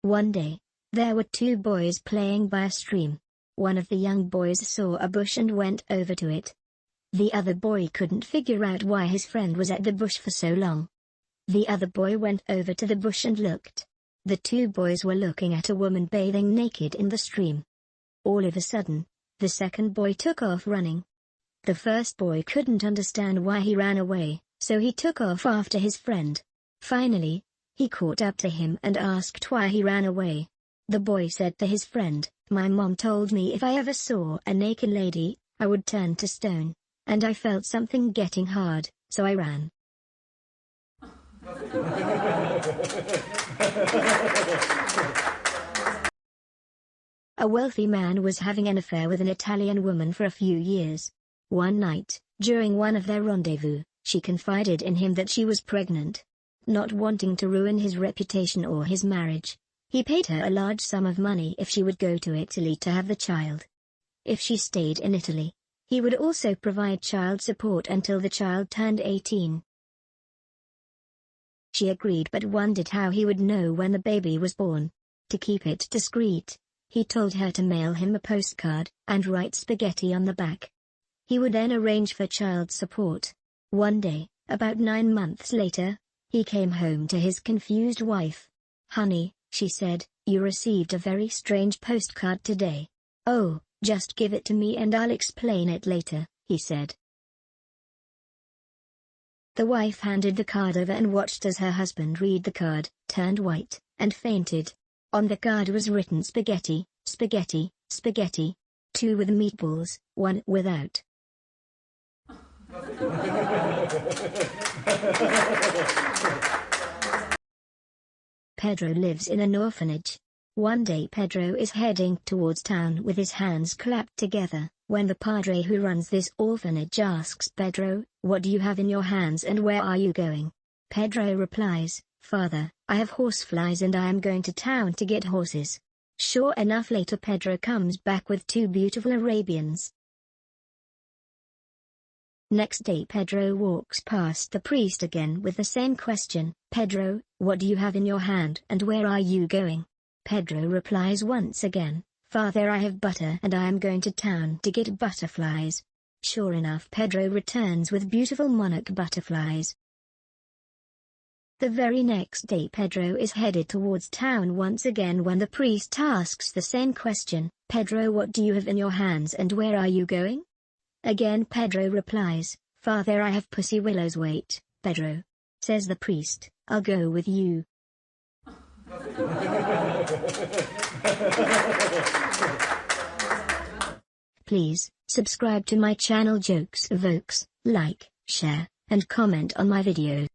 One day, there were two boys playing by a stream. One of the young boys saw a bush and went over to it. The other boy couldn't figure out why his friend was at the bush for so long. The other boy went over to the bush and looked. The two boys were looking at a woman bathing naked in the stream. All of a sudden, the second boy took off running. The first boy couldn't understand why he ran away, so he took off after his friend. Finally, he caught up to him and asked why he ran away. The boy said to his friend, "My mom told me if I ever saw a naked lady, I would turn to stone, and I felt something getting hard, so I ran." A wealthy man was having an affair with an Italian woman for a few years. One night, during one of their rendezvous, she confided in him that she was pregnant. Not wanting to ruin his reputation or his marriage, he paid her a large sum of money if she would go to Italy to have the child. If she stayed in Italy, he would also provide child support until the child turned 18. She agreed but wondered how he would know when the baby was born. To keep it discreet, he told her to mail him a postcard and write spaghetti on the back. He would then arrange for child support. One day, about 9 months later, he came home to his confused wife. "Honey," she said, "you received a very strange postcard today." "Oh, just give it to me and I'll explain it later," he said. The wife handed the card over and watched as her husband read the card, turned white, and fainted. On the card was written spaghetti, spaghetti, spaghetti. 2 with meatballs, 1 without. Pedro lives in an orphanage. One day Pedro is heading towards town with his hands clapped together, when the padre who runs this orphanage asks Pedro, "What do you have in your hands and where are you going?" Pedro replies, "Father, I have horseflies and I am going to town to get horses." Sure enough, later Pedro comes back with 2 beautiful Arabians. Next day Pedro walks past the priest again with the same question, "Pedro, what do you have in your hand and where are you going?" Pedro replies once again, "Father, I have butter and I am going to town to get butterflies." Sure enough, Pedro returns with beautiful monarch butterflies. The very next day Pedro is headed towards town once again when the priest asks the same question, "Pedro, what do you have in your hands and where are you going?" Again Pedro replies, "Father, I have pussy willows." "Wait, Pedro," says the priest, "I'll go with you." Please, subscribe to my channel Vokes, like, share, and comment on my videos.